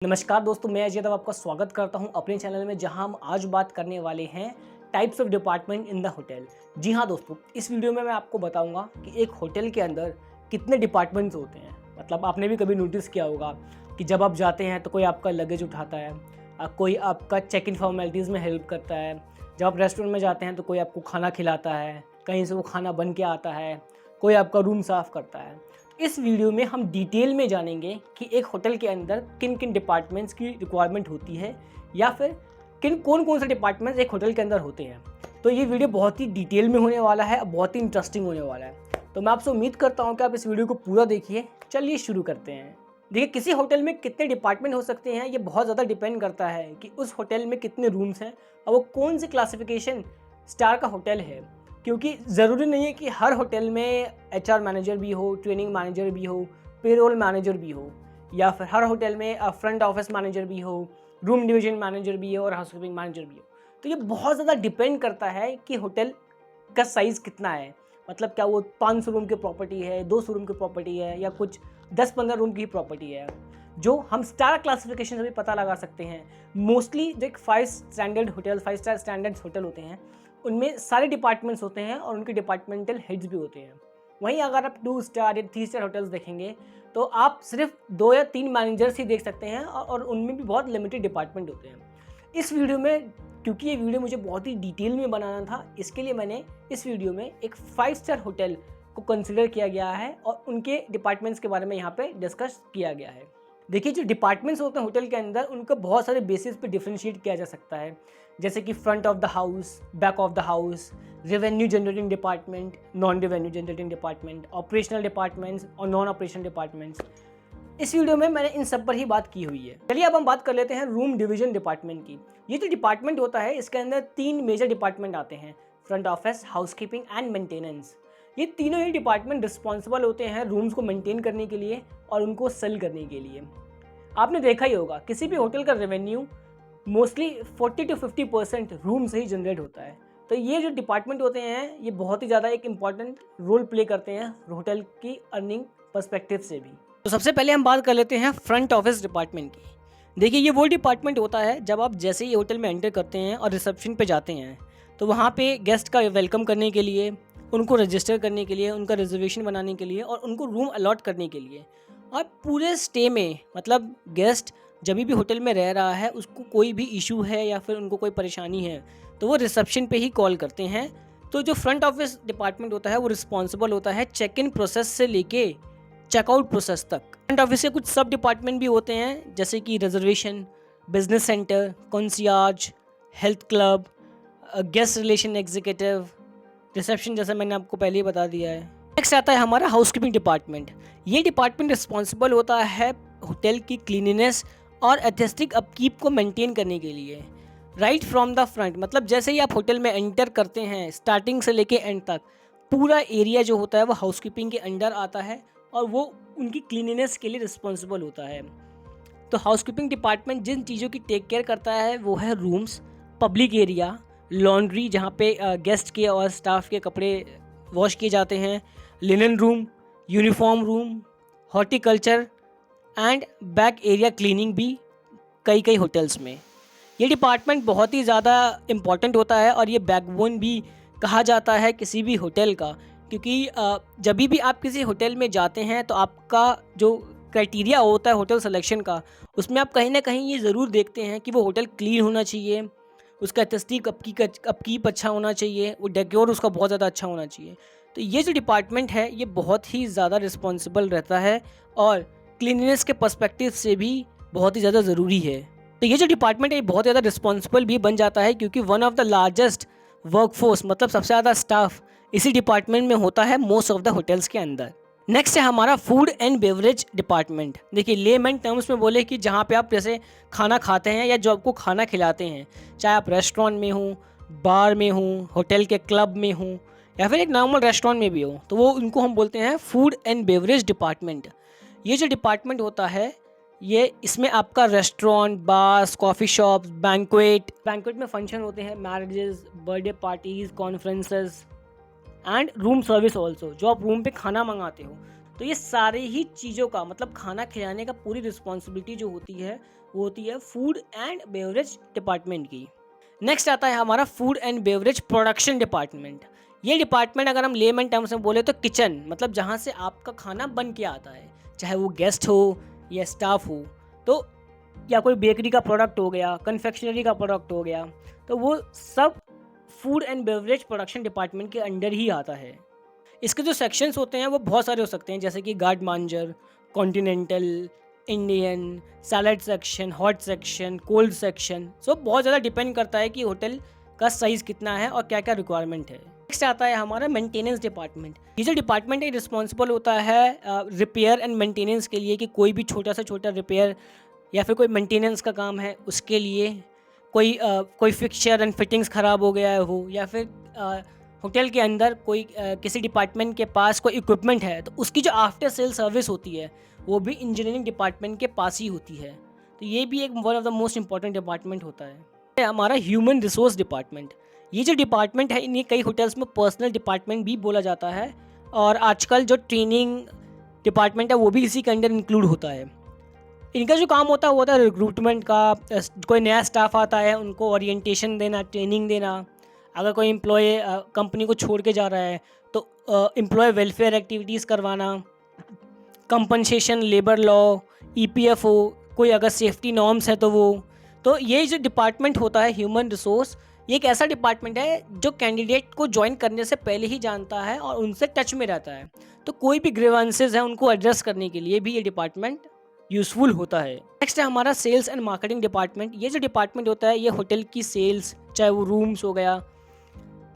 नमस्कार दोस्तों, मैं अजय देव आपका स्वागत करता हूं अपने चैनल में, जहां हम आज बात करने वाले हैं types of department in the hotel. जी हां दोस्तों, इस वीडियो में मैं आपको बताऊंगा कि एक होटल के अंदर कितने डिपार्टमेंट्स होते हैं। मतलब आपने भी कभी नोटिस किया होगा कि जब आप जाते हैं तो कोई आपका लगेज उठाता है, कोई आपका चेक इन फॉर्मेलिटीज़ में हेल्प करता है। जब आप रेस्टोरेंट में जाते हैं तो कोई आपको खाना खिलाता है, कहीं से वो खाना बन के आता है, कोई आपका रूम साफ़ करता है। इस वीडियो में हम डिटेल में जानेंगे कि एक होटल के अंदर किन किन डिपार्टमेंट्स की रिक्वायरमेंट होती है, या फिर कौन कौन से डिपार्टमेंट्स एक होटल के अंदर होते हैं। तो ये वीडियो बहुत ही डिटेल में होने वाला है, बहुत ही इंटरेस्टिंग होने वाला है। तो मैं आपसे उम्मीद करता हूँ कि आप इस वीडियो को पूरा देखिए। चलिए शुरू करते हैं। देखिए, किसी होटल में कितने डिपार्टमेंट हो सकते हैं ये बहुत ज़्यादा डिपेंड करता है कि उस होटल में कितने रूम्स हैं और वो कौन सी क्लासिफिकेशन स्टार का होटल है। क्योंकि ज़रूरी नहीं है कि हर होटल में एचआर मैनेजर भी हो, ट्रेनिंग मैनेजर भी हो, पेरोल मैनेजर भी हो, या फिर हर होटल में फ्रंट ऑफिस मैनेजर भी हो, रूम डिवीजन मैनेजर भी हो और हाउसकीपिंग मैनेजर भी हो। तो ये बहुत ज़्यादा डिपेंड करता है कि होटल का साइज़ कितना है। मतलब क्या वो 500 रूम की प्रॉपर्टी है, 200 रूम की प्रॉपर्टी है, या कुछ 10-15 रूम की प्रॉपर्टी है, जो हम स्टार क्लासिफिकेशन से भी पता लगा सकते हैं। मोस्टली जो एक 5 स्टार स्टैंडर्ड्स होटल होते हैं, उनमें सारे डिपार्टमेंट्स होते हैं और उनके डिपार्टमेंटल हेड्स भी होते हैं। वहीं अगर आप 2 स्टार या 3 स्टार होटल्स देखेंगे तो आप सिर्फ 2 या 3 मैनेजर्स ही देख सकते हैं और उनमें भी बहुत लिमिटेड डिपार्टमेंट होते हैं। इस वीडियो में, क्योंकि ये वीडियो मुझे बहुत ही डिटेल में बनाना था, इसके लिए मैंने इस वीडियो में एक 5 स्टार होटल को कंसिडर किया गया है और उनके डिपार्टमेंट्स के बारे में यहाँ पे डिस्कस किया गया है। देखिए, जो डिपार्टमेंट्स होते हैं होटल के अंदर, उनको बहुत सारे बेसिस पे डिफरेंशिएट किया जा सकता है। जैसे कि front of the house, back of the house, revenue generating department, non revenue generating department, operational departments और नॉन ऑपरेशनल डिपार्टमेंट्स। इस वीडियो में मैंने इन सब पर ही बात की हुई है। चलिए अब हम बात कर लेते हैं रूम डिवीजन डिपार्टमेंट की। ये जो डिपार्टमेंट होता है, इसके अंदर 3 मेजर डिपार्टमेंट आते हैं: front office, housekeeping and maintenance. ये तीनों ही डिपार्टमेंट रिस्पॉन्सिबल होते हैं रूम्स को मेंटेन करने के लिए और उनको सेल करने के लिए। आपने देखा ही होगा, किसी भी होटल का रेवेन्यू मोस्टली 40 to 50% रूम से ही जनरेट होता है। तो ये जो डिपार्टमेंट होते हैं, ये बहुत ही ज़्यादा एक इम्पॉर्टेंट रोल प्ले करते हैं होटल की अर्निंग पर्सपेक्टिव से भी। तो सबसे पहले हम बात कर लेते हैं फ्रंट ऑफिस डिपार्टमेंट की। देखिए, ये वो डिपार्टमेंट होता है जब आप जैसे ही होटल में एंटर करते हैं और रिसेप्शन पे जाते हैं, तो वहाँ पे गेस्ट का वेलकम करने के लिए, उनको रजिस्टर करने के लिए, उनका रिजर्वेशन बनाने के लिए और उनको रूम अलॉट करने के लिए, और पूरे स्टे में, मतलब गेस्ट जब भी होटल में रह रहा है, उसको कोई भी इशू है या फिर उनको कोई परेशानी है, तो वो रिसेप्शन पे ही कॉल करते हैं। तो जो फ्रंट ऑफिस डिपार्टमेंट होता है, वो रिस्पॉन्सिबल होता है चेक इन प्रोसेस से लेके चेकआउट प्रोसेस तक। फ्रंट ऑफिस के कुछ सब डिपार्टमेंट भी होते हैं, जैसे कि reservation, business centre, concierge, health club, guest relation executive, reception, जैसा मैंने आपको पहले ही बता दिया है। नेक्स्ट आता है हमारा हाउसकीपिंग डिपार्टमेंट। ये डिपार्टमेंट रिस्पॉन्सिबल होता है होटल की क्लीनिनेस और एस्थेटिक अपकीप को मेंटेन करने के लिए, राइट फ्रॉम द फ्रंट। मतलब जैसे ही आप होटल में एंटर करते हैं, स्टार्टिंग से लेके एंड तक पूरा एरिया जो होता है वो हाउसकीपिंग के अंडर आता है और वो उनकी क्लीनिनेस के लिए रिस्पॉन्सिबल होता है। तो हाउसकीपिंग डिपार्टमेंट जिन चीज़ों की टेक केयर करता है वो है रूम्स, पब्लिक एरिया, लॉन्ड्री जहाँ पे गेस्ट के और स्टाफ के कपड़े वॉश किए जाते हैं, linen room, uniform room, horticulture and back area cleaning भी कई होटल्स में। ये डिपार्टमेंट बहुत ही ज़्यादा इम्पॉर्टेंट होता है और ये बैकबोन भी कहा जाता है किसी भी होटल का। क्योंकि जब भी आप किसी होटल में जाते हैं तो आपका जो क्राइटेरिया होता है होटल सिलेक्शन का, उसमें आप कहीं ना कहीं ये ज़रूर देखते हैं कि वो होटल क्लीन होना चाहिए, उसका एस्थेटिक अपकीप अच्छा होना चाहिए, वो डेकोर उसका बहुत ज़्यादा अच्छा होना चाहिए। तो ये जो डिपार्टमेंट है, ये बहुत ही ज़्यादा रिस्पॉन्सिबल रहता है और क्लीननेस के पर्सपेक्टिव से भी बहुत ही ज़्यादा ज़रूरी है। तो ये जो डिपार्टमेंट है, ये बहुत ज़्यादा रिस्पॉन्सिबल भी बन जाता है, क्योंकि one of the largest workforce, मतलब सबसे ज़्यादा स्टाफ इसी डिपार्टमेंट में होता है मोस्ट ऑफ द होटल्स के अंदर। नेक्स्ट है हमारा फूड एंड बेवरेज डिपार्टमेंट। देखिए, लेमैन टर्म्स में बोले कि जहाँ पे आप जैसे खाना खाते हैं या जो आपको खाना खिलाते हैं, चाहे आप रेस्टोरेंट में हो, बार में हो, होटल के क्लब में हो या फिर एक नॉर्मल रेस्टोरेंट में भी हो, तो वो उनको हम बोलते हैं फूड एंड बेवरेज डिपार्टमेंट। ये जो डिपार्टमेंट होता है, ये इसमें आपका restaurant, bars, coffee shops, banquet में फंक्शन होते हैं, marriages, birthday parties, conferences and room service also, जो आप रूम पे खाना मंगाते हो। तो ये सारे ही चीज़ों का, मतलब खाना खिलाने का पूरी रिस्पॉन्सिबिलिटी जो होती है वो होती है फूड एंड बेवरेज डिपार्टमेंट की। नेक्स्ट आता है हमारा food and beverage production department. ये डिपार्टमेंट अगर हम लेमन टर्म्स में बोले तो किचन, मतलब जहाँ से आपका खाना बन के आता है, चाहे वो गेस्ट हो या स्टाफ हो, तो या कोई बेकरी का प्रोडक्ट हो गया, कन्फेक्शनरी का प्रोडक्ट हो गया, तो वो सब food and beverage production department के अंडर ही आता है। इसके जो सेक्शंस होते हैं वो बहुत सारे हो सकते हैं, जैसे कि garde manger, continental, Indian, salad section, hot section, cold section. So बहुत ज़्यादा डिपेंड करता है कि होटल का साइज़ कितना है और क्या क्या रिक्वायरमेंट है। नेक्स्ट आता है हमारा मेंटेनेंस डिपार्टमेंट। ये जो डिपार्टमेंट है रिस्पॉन्सिबल होता है रिपेयर एंड मेंटेनेंस के लिए, कि कोई भी छोटा से छोटा रिपेयर या फिर कोई मेंटेनेंस का काम है उसके लिए, कोई फिक्सचर एंड फिटिंग्स ख़राब हो गया है हो, या फिर होटल के अंदर कोई किसी डिपार्टमेंट के पास कोई इक्विपमेंट है तो उसकी जो आफ्टर सेल सर्विस होती है वो भी इंजीनियरिंग डिपार्टमेंट के पास ही होती है। तो ये भी एक one of the most important department होता है। हमारा ह्यूमन रिसोर्स डिपार्टमेंट। ये जो डिपार्टमेंट है इन्हें कई होटल्स में पर्सनल डिपार्टमेंट भी बोला जाता है, और आजकल जो ट्रेनिंग डिपार्टमेंट है वो भी इसी के अंदर इंक्लूड होता है। इनका जो काम होता है वो होता है रिक्रूटमेंट का। कोई नया स्टाफ आता है उनको ओरिएंटेशन देना, ट्रेनिंग देना। अगर कोई एम्प्लॉय कंपनी को छोड़ के जा रहा है तो एम्प्लॉय वेलफेयर एक्टिविटीज़ करवाना, कंपनसेशन, लेबर लॉ, ईपीएफओ, कोई अगर सेफ्टी नॉर्म्स है तो वो। तो ये जो डिपार्टमेंट होता है ह्यूमन रिसोर्स, ये एक ऐसा डिपार्टमेंट है जो कैंडिडेट को ज्वाइन करने से पहले ही जानता है और उनसे टच में रहता है। तो कोई भी ग्रीवेंसेस है उनको एड्रेस करने के लिए भी ये डिपार्टमेंट यूज़फुल होता है। नेक्स्ट है हमारा सेल्स एंड मार्केटिंग डिपार्टमेंट। ये जो डिपार्टमेंट होता है ये होटल की सेल्स, चाहे वो रूम्स हो गया,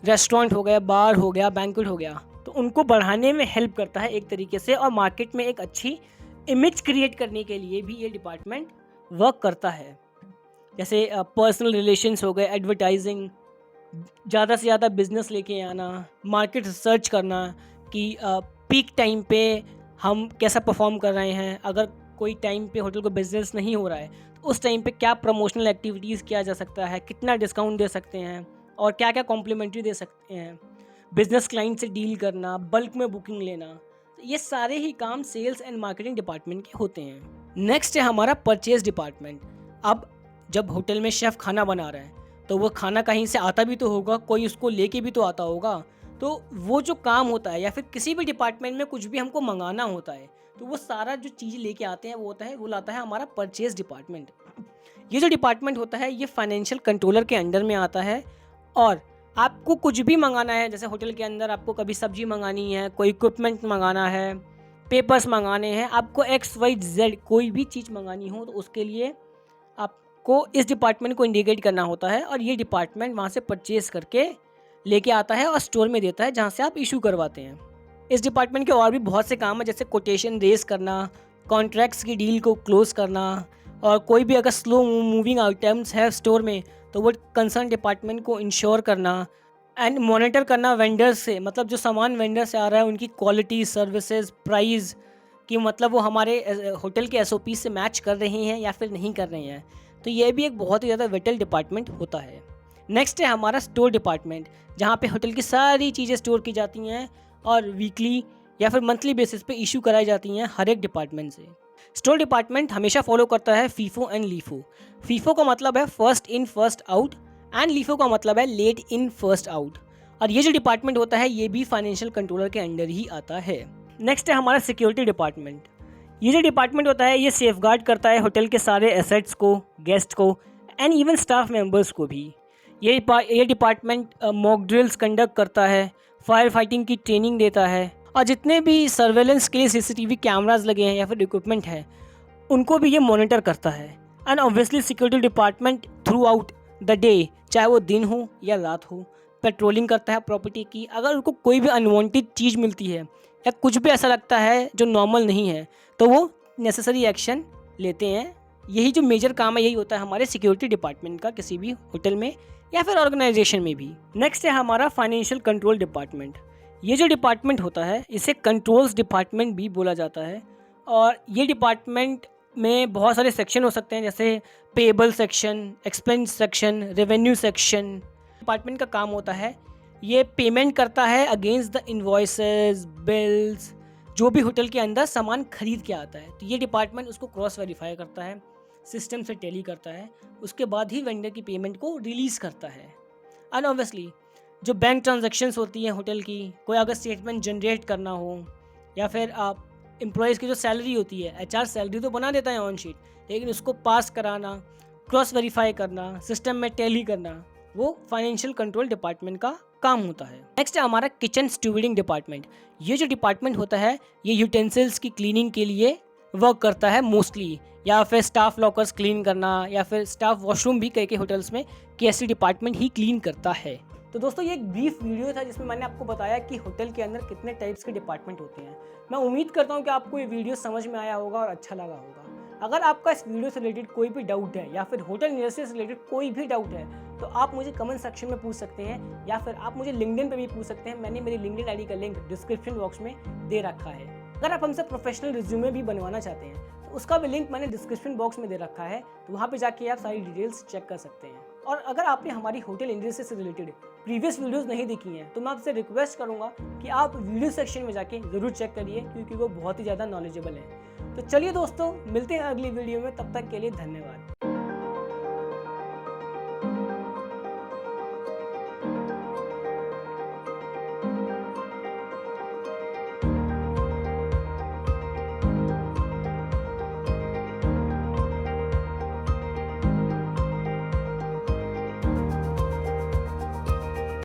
रेस्टोरेंट हो गया, बार हो गया, बैंक्वेट हो गया, तो उनको बढ़ाने में हेल्प करता है एक तरीके से, और मार्केट में एक अच्छी इमेज क्रिएट करने के लिए भी ये डिपार्टमेंट वर्क करता है। जैसे पर्सनल रिलेशंस हो गए, एडवर्टाइजिंग, ज़्यादा से ज़्यादा बिजनेस लेके आना, मार्केट रिसर्च करना कि पीक टाइम पे हम कैसा परफॉर्म कर रहे हैं। अगर कोई टाइम पे होटल को बिजनेस नहीं हो रहा है तो उस टाइम पे क्या प्रमोशनल एक्टिविटीज़ किया जा सकता है, कितना डिस्काउंट दे सकते हैं और क्या क्या कॉम्प्लीमेंट्री दे सकते हैं। बिजनेस क्लाइंट से डील करना, बल्क में बुकिंग लेना, तो ये सारे ही काम सेल्स एंड मार्केटिंग डिपार्टमेंट के होते हैं। नेक्स्ट है हमारा परचेज डिपार्टमेंट। अब जब होटल में शेफ़ खाना बना रहा है तो वो खाना कहीं से आता भी तो होगा, कोई उसको लेके भी तो आता होगा। तो वो जो काम होता है, या फिर किसी भी डिपार्टमेंट में कुछ भी हमको मंगाना होता है तो वो सारा जो चीज़ लेके आते हैं वो लाता है हमारा परचेज डिपार्टमेंट। ये जो डिपार्टमेंट होता है ये फाइनेंशियल कंट्रोलर के अंडर में आता है, और आपको कुछ भी मंगाना है, जैसे होटल के अंदर आपको कभी सब्जी मंगानी है, कोई इक्विपमेंट मंगाना है, पेपर्स मंगाने हैं, आपको XYZ कोई भी चीज़ मंगानी हो तो उसके लिए आपको इस डिपार्टमेंट को इंडिकेट करना होता है, और ये डिपार्टमेंट वहाँ से परचेज़ करके लेके आता है और स्टोर में देता है जहाँ से आप इशू करवाते हैं। इस डिपार्टमेंट के और भी बहुत से काम है, जैसे कोटेशन रेज करना, कॉन्ट्रैक्ट्स की डील को क्लोज़ करना, और कोई भी अगर स्लो मूविंग आइटम्स है स्टोर में तो वो कंसर्न डिपार्टमेंट को इंश्योर करना, एंड मॉनिटर करना वेंडर्स से, मतलब जो सामान वेंडर से आ रहा है उनकी क्वालिटी, सर्विसेज, प्राइस कि मतलब वो हमारे होटल के SOP से मैच कर रहे हैं या फिर नहीं कर रहे हैं। तो ये भी एक बहुत ही ज़्यादा विटल डिपार्टमेंट होता है। नेक्स्ट है हमारा स्टोर डिपार्टमेंट, जहाँ पे होटल की सारी चीज़ें स्टोर की जाती हैं और वीकली या फिर मंथली बेसिस पे इशू कराई जाती हैं हर एक डिपार्टमेंट से। स्टोर डिपार्टमेंट हमेशा फॉलो करता है फीफो एंड लीफो। फीफो का मतलब है first in first out, and LIFO का मतलब है लेट इन फर्स्ट आउट। और ये जो डिपार्टमेंट होता है ये भी फाइनेंशियल कंट्रोलर के अंडर ही आता है। नेक्स्ट है हमारा सिक्योरिटी डिपार्टमेंट। ये जो डिपार्टमेंट होता है ये सेफगार्ड करता है होटल के सारे एसेट्स को, गेस्ट को, एंड इवन स्टाफ मेंबर्स को भी। ये डिपार्टमेंट मॉक ड्रिल्स कंडक्ट करता है, फायर फाइटिंग की ट्रेनिंग देता है, और जितने भी सर्वेलेंस के लिए CCTV कैमराज लगे हैं या फिर इक्विपमेंट है उनको भी ये मॉनिटर करता है। And obviously security department through out the day, चाहे वो दिन हो या रात हो, पेट्रोलिंग करता है प्रॉपर्टी की। अगर उनको कोई भी अनवांटेड चीज़ मिलती है या कुछ भी ऐसा लगता है जो नॉर्मल नहीं है तो वो नेसेसरी एक्शन लेते हैं। यही जो मेजर काम है यही होता है हमारे सिक्योरिटी डिपार्टमेंट का, किसी भी होटल में या फिर ऑर्गेनाइजेशन में भी। नेक्स्ट है हमारा फाइनेंशियल कंट्रोल डिपार्टमेंट। ये जो डिपार्टमेंट होता है इसे कंट्रोल्स डिपार्टमेंट भी बोला जाता है, और ये डिपार्टमेंट में बहुत सारे सेक्शन हो सकते हैं, जैसे payable section, expense section, revenue section. Department का काम होता है ये पेमेंट करता है अगेंस्ट द इन्वॉइसेस, बिल्स, जो भी होटल के अंदर सामान खरीद के आता है तो ये डिपार्टमेंट उसको क्रॉस वेरीफाई करता है। सिस्टम से टैली करता है, उसके बाद ही वेंडर की पेमेंट को रिलीज़ करता है। एंड ऑब्वियसली जो बैंक ट्रांजैक्शंस होती हैं होटल की, कोई अगर स्टेटमेंट जनरेट करना हो या फिर आप एम्प्लॉयज़ की जो सैलरी होती है, एचआर सैलरी तो बना देता है ऑन शीट, लेकिन उसको पास कराना, क्रॉस वेरीफाई करना, सिस्टम में टैली करना, वो फाइनेंशियल कंट्रोल डिपार्टमेंट का काम होता है। नेक्स्ट है हमारा किचन स्टूवर्डिंग डिपार्टमेंट। ये जो डिपार्टमेंट होता है ये यूटेंसिल्स की क्लीनिंग के लिए वर्क करता है मोस्टली, या फिर स्टाफ लॉकर्स क्लीन करना, या फिर स्टाफ वॉशरूम भी कई होटल्स में केएससी डिपार्टमेंट ही क्लीन करता है। तो दोस्तों ये एक ब्रीफ वीडियो था जिसमें मैंने आपको बताया कि होटल के अंदर कितने टाइप्स के डिपार्टमेंट होते हैं। मैं उम्मीद करता हूँ कि आपको ये वीडियो समझ में आया होगा और अच्छा लगा होगा। अगर आपका इस वीडियो से रिलेटेड कोई भी डाउट है या फिर होटल इंडस्ट्री से रिलेटेड कोई भी डाउट है तो आप मुझे कमेंट सेक्शन में पूछ सकते हैं, या फिर आप मुझे लिंक्डइन पे भी पूछ सकते हैं। मैंने मेरी लिंक्डइन आईडी का लिंक डिस्क्रिप्शन बॉक्स में दे रखा है। अगर आप हमसे प्रोफेशनल रिज्यूमे भी बनवाना चाहते हैं तो उसका भी लिंक मैंने डिस्क्रिप्शन बॉक्स में दे रखा है, तो वहाँ पे जाके आप सारी डिटेल्स चेक कर सकते हैं। और अगर आपने हमारी होटल इंडस्ट्री से रिलेटेड प्रीवियस वीडियोस नहीं देखी हैं तो मैं आपसे रिक्वेस्ट करूंगा कि आप वीडियो सेक्शन में जाके ज़रूर चेक करिए, क्योंकि वो बहुत ही ज़्यादा नॉलेजेबल है। तो चलिए दोस्तों, मिलते हैं अगली वीडियो में, तब तक के लिए धन्यवाद।